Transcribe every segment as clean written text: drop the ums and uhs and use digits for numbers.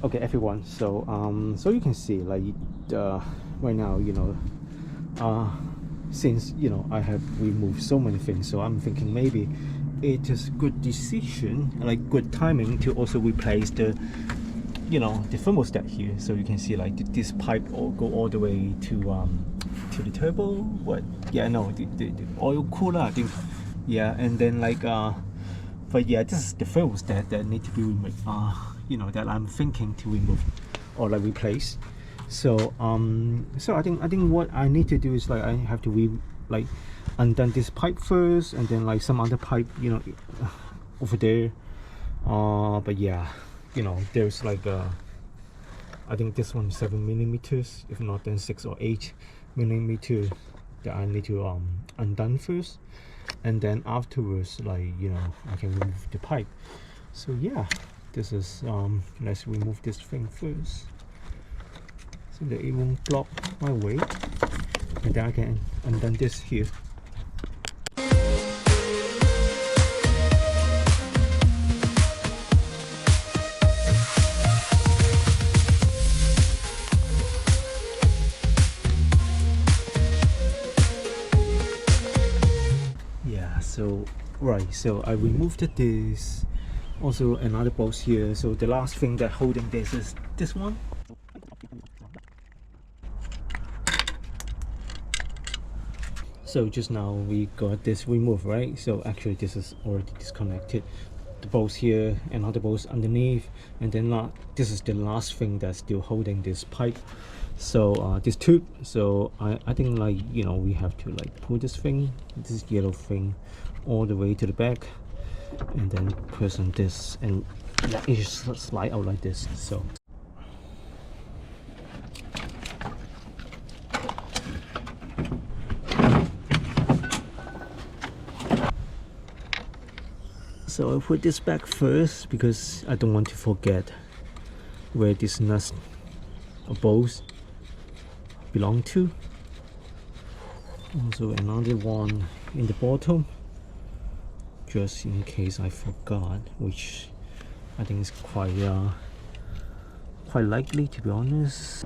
Okay, everyone. So so you can see like right now, since I have removed so many things, so I'm thinking maybe it is good decision, like good timing, to also replace the the thermostat here. So you can see like this pipe go all the way to the turbo. What? Yeah, no, the oil cooler, I think. Yeah, and then like but yeah, this is the thermostat that need to be removed. That I'm thinking to remove or like replace. So so I think what I need to do is like I have to like undone this pipe first, and then like some other pipe over there. But yeah, there's like I think this one is 7 millimeters, if not then 6 or 8 millimeter that I need to undone first, and then afterwards like I can remove the pipe. So yeah, this is let's remove this thing first so that it won't block my way, and then I can undone this here. So right, so I removed this, also another bolt here. So the last thing that holding this is this one. So just now we got this removed, right? So actually this is already disconnected, the bolts here and other bolts underneath, and then this is the last thing that's still holding this pipe. So this tube. So I think like we have to like pull this thing, this yellow thing, all the way to the back, and then press on this, and yeah, it just slide out like this. So I put this back first because I don't want to forget where this nuts or bolts belong to. Also another one in the bottom, just in case I forgot, which I think is quite likely, to be honest.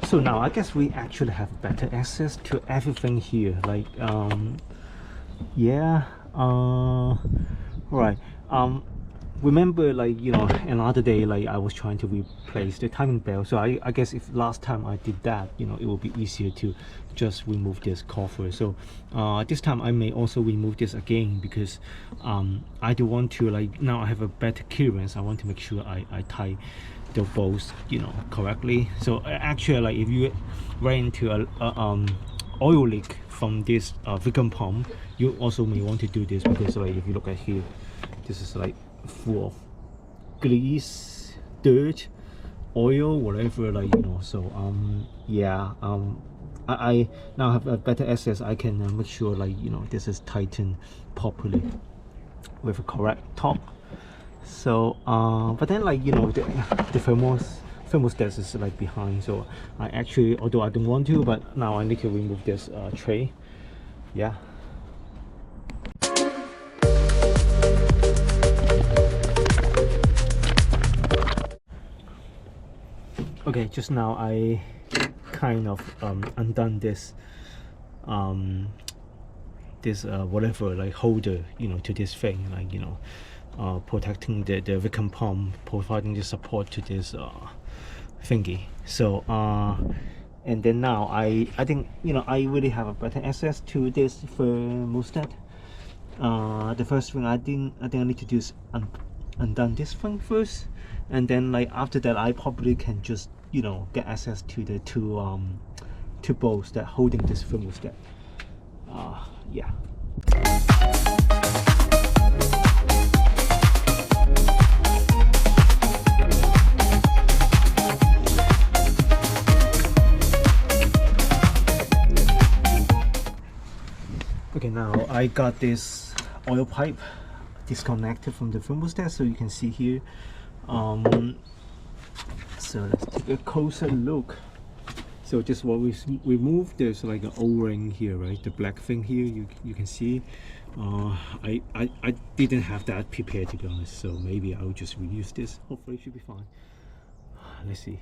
So now I guess we actually have better access to everything here, like yeah, right. Remember, like another day, like I was trying to replace the timing belt. So I guess if last time I did that, it will be easier to just remove this cover. So this time I may also remove this again, because I do want to, like, now I have a better clearance. I want to make sure I tie the bolts correctly. So actually, like, if you ran into a oil leak from this vacuum pump, you also may want to do this, because like if you look at here, this is like full of grease, dirt, oil, whatever, like so yeah, I now have a better access. I can make sure, like this is tightened properly with a correct torque. So but then, like the thermostat is like behind, so I actually, although I don't want to, but now I need to remove this tray. Yeah. Okay, just now I kind of undone this whatever, like holder to this thing, like protecting the vacuum pump, providing the support to this thingy. So and then now I think I really have a better access to this thermostat. The first thing I think I need to do is undone this thing first, and then like after that I probably can just get access to the two bolts that holding this thermostat. Yeah. Okay, now I got this oil pipe disconnected from the thermostat, so you can see here. So let's take a closer look. So just what we removed, there's like an O-ring here, right? The black thing here, you can see. I didn't have that prepared, to be honest, so maybe I'll just reuse this. Hopefully it should be fine. Let's see.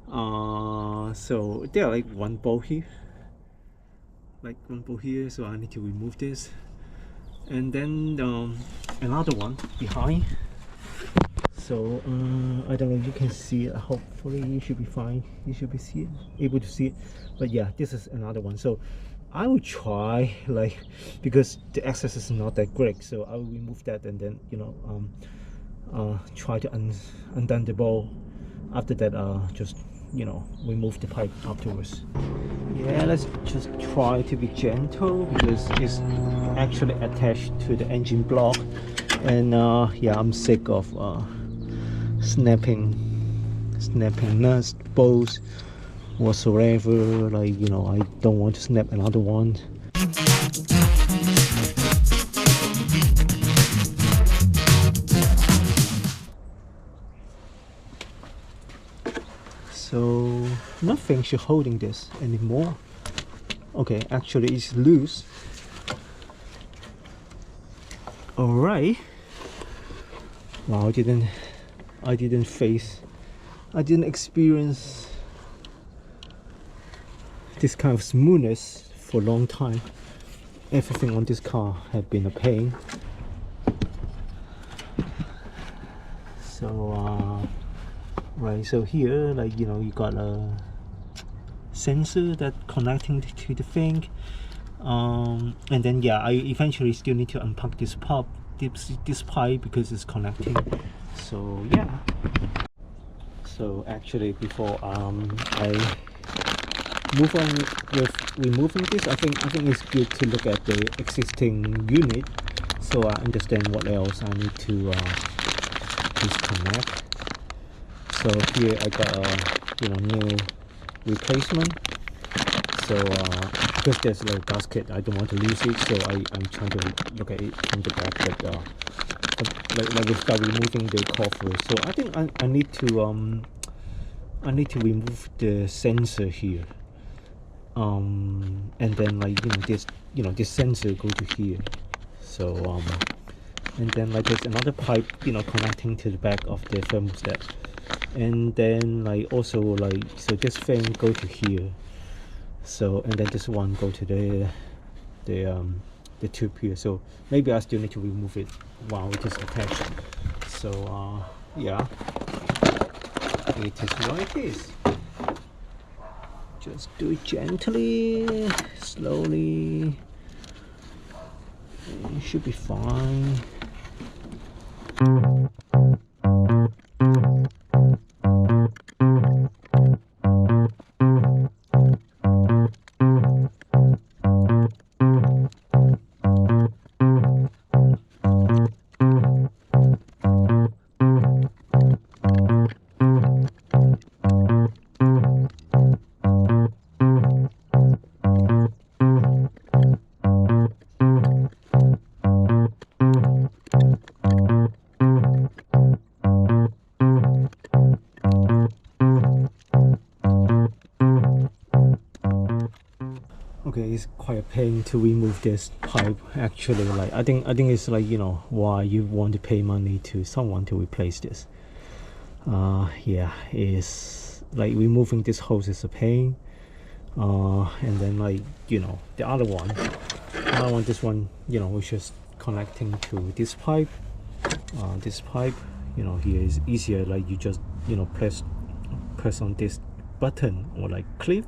So there are like one bolt here, so I need to remove this, and then another one behind. So I don't know if you can see it. Hopefully you should be fine. You should be able to see it. But yeah, this is another one. So I will try, like, because the access is not that great, so I will remove that and then, you know, try to undone the bolt. After that, just, you know, remove the pipe afterwards. Yeah, let's just try to be gentle because it's actually attached to the engine block, and yeah, I'm sick of snapping nuts, bolts, whatsoever. Like, you know, I don't want to snap another one. So nothing should holding this anymore. Okay, actually it's loose. All right. Wow, I didn't experience this kind of smoothness for a long time. Everything on this car had been a pain. So right, so here, like, you know, you got a sensor that connecting to the thing, and then yeah, I eventually still need to unplug this pipe because it's connecting. So yeah. So actually, before I move on with removing this, I think it's good to look at the existing unit, so I understand what else I need to disconnect. So here I got a, you know, new replacement. So because there's no gasket, I don't want to lose it, so I'm trying to look at it from the back. But like we start removing the cover, so I think I need to remove the sensor here, and then, like, this sensor go to here. So and then, like, there's another pipe, you know, connecting to the back of the thermostat, and then, like, also, like, so this thing go to here. So, and then this one go to the tube here. So maybe I still need to remove it while it is attached. So yeah, it is what it is. Just do it gently, slowly. It should be fine. Okay, it's quite a pain to remove this pipe. Actually, like, I think it's like, you know, why you want to pay money to someone to replace this. Yeah, it's like removing this hose is a pain. And then, like, you know, the other one, this one, you know, which is connecting to this pipe. You know, here is easier. Like, you just, you know, press on this button or like clip,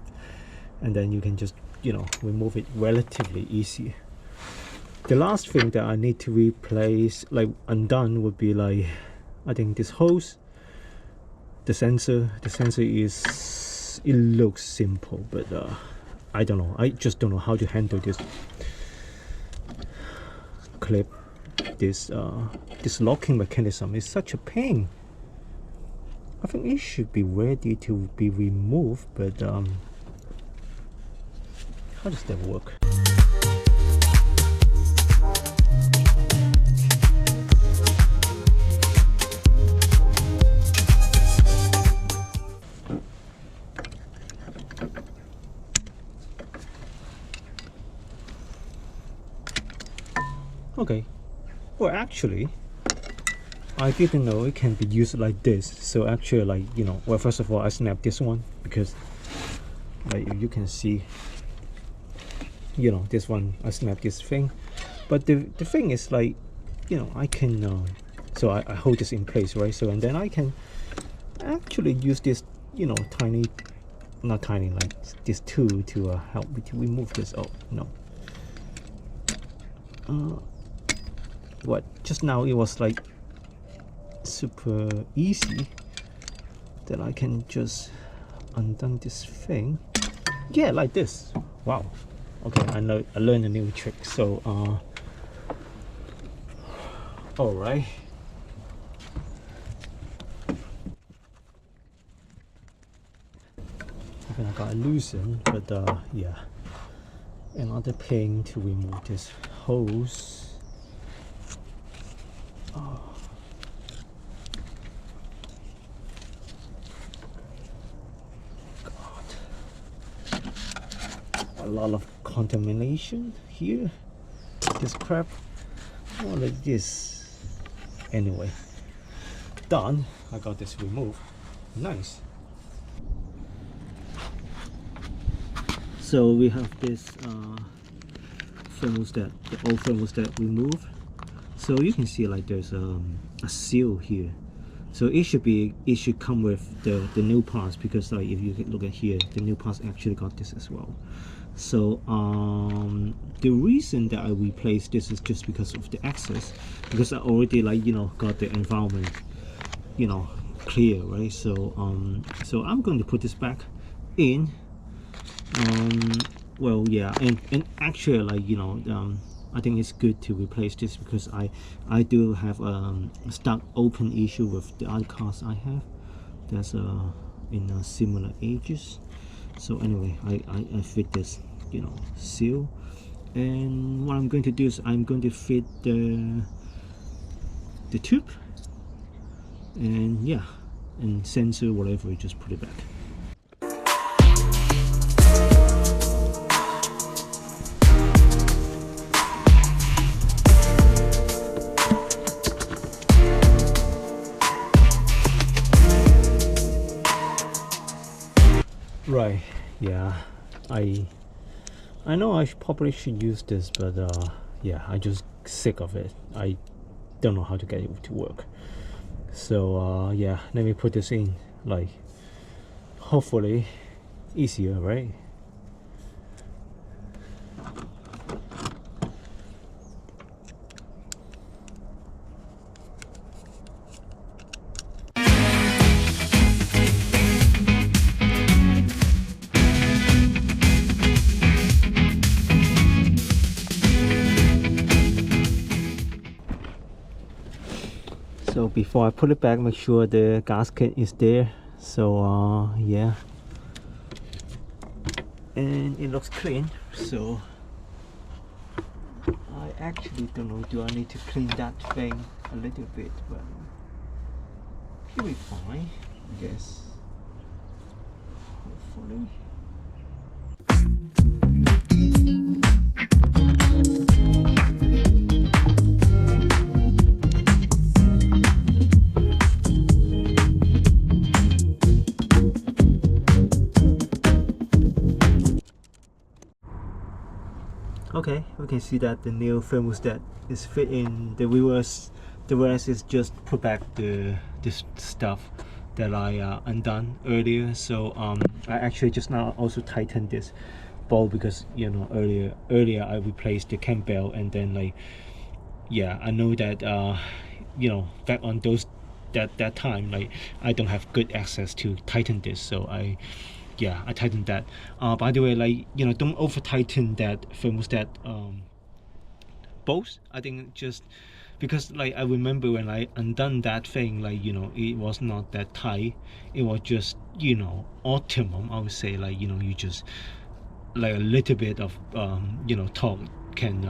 and then you can just, you know, remove it relatively easy. The last thing that I need to replace, like, undone, would be, like, I think this hose, the sensor is, it looks simple, but I don't know, I just don't know how to handle this clip. This locking mechanism is such a pain. I think it should be ready to be removed, but how does that work? Well, actually, I didn't know it can be used like this. So actually, like, you know, well, first of all, I snapped this one because, like, you can see, you know, this one, I snapped this thing. But the thing is, like, you know, I can, so I hold this in place, right? So, and then I can actually use this, you know, tiny, not tiny, like this tool to help me to remove this. Oh, no. What? Just now it was like super easy that I can just undone this thing. Yeah, like this. Wow. Okay, I learned a new trick. So all right. I think I got it loosened, but yeah. Another pin to remove this hose. Oh. God. A lot of contamination here. This crap. All of this. Anyway. Done. I got this removed. Nice. So we have this thermostat, the old thermostat removed. So you can see like there's a seal here. So it should come with the new parts, because like if you look at here, the new parts actually got this as well. So the reason that I replaced this is just because of the access, because I already, like, you know, got the environment, you know, clear, right? So so I'm going to put this back in. Well, yeah, and actually, like, you know, I think it's good to replace this, because I do have a stuck open issue with the other cars I have that's in similar ages. So anyway, I fit this, you know, seal, and what I'm going to do is I'm going to fit the tube, and yeah, and sensor, whatever, you just put it back. Right, yeah, I know I probably should use this, but yeah, I just sick of it. I don't know how to get it to work. So yeah, let me put this in, like, hopefully easier, right? So before I put it back, make sure the gasket is there. So yeah, and it looks clean. So I actually don't know, do I need to clean that thing a little bit? But it'll be fine, I guess, hopefully. Okay, we can see that the new thermostat is fit in the reverse. The rest is just put back this stuff that I undone earlier. So I actually just now also tightened this bolt, because, you know, earlier I replaced the cam belt, and then, like, yeah, I know that you know, back on that time, like, I don't have good access to tighten this, so I tightened that. By the way, like, you know, don't over tighten that thermostat bolts. I think just because, like, I remember when I undone that thing, like, you know, it was not that tight. It was just, you know, optimum, I would say. Like, you know, you just, like, a little bit of you know, torque can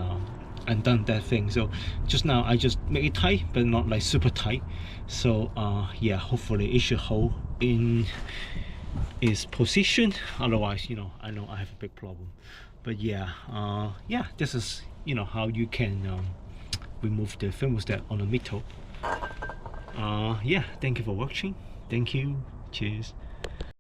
undone that thing. So just now I just make it tight, but not like super tight. So yeah, hopefully it should hold in its position. Otherwise, you know, I know I have a big problem. But yeah, yeah, this is, you know, how you can remove the thermostat on the Mito. Yeah, thank you for watching. Thank you. Cheers.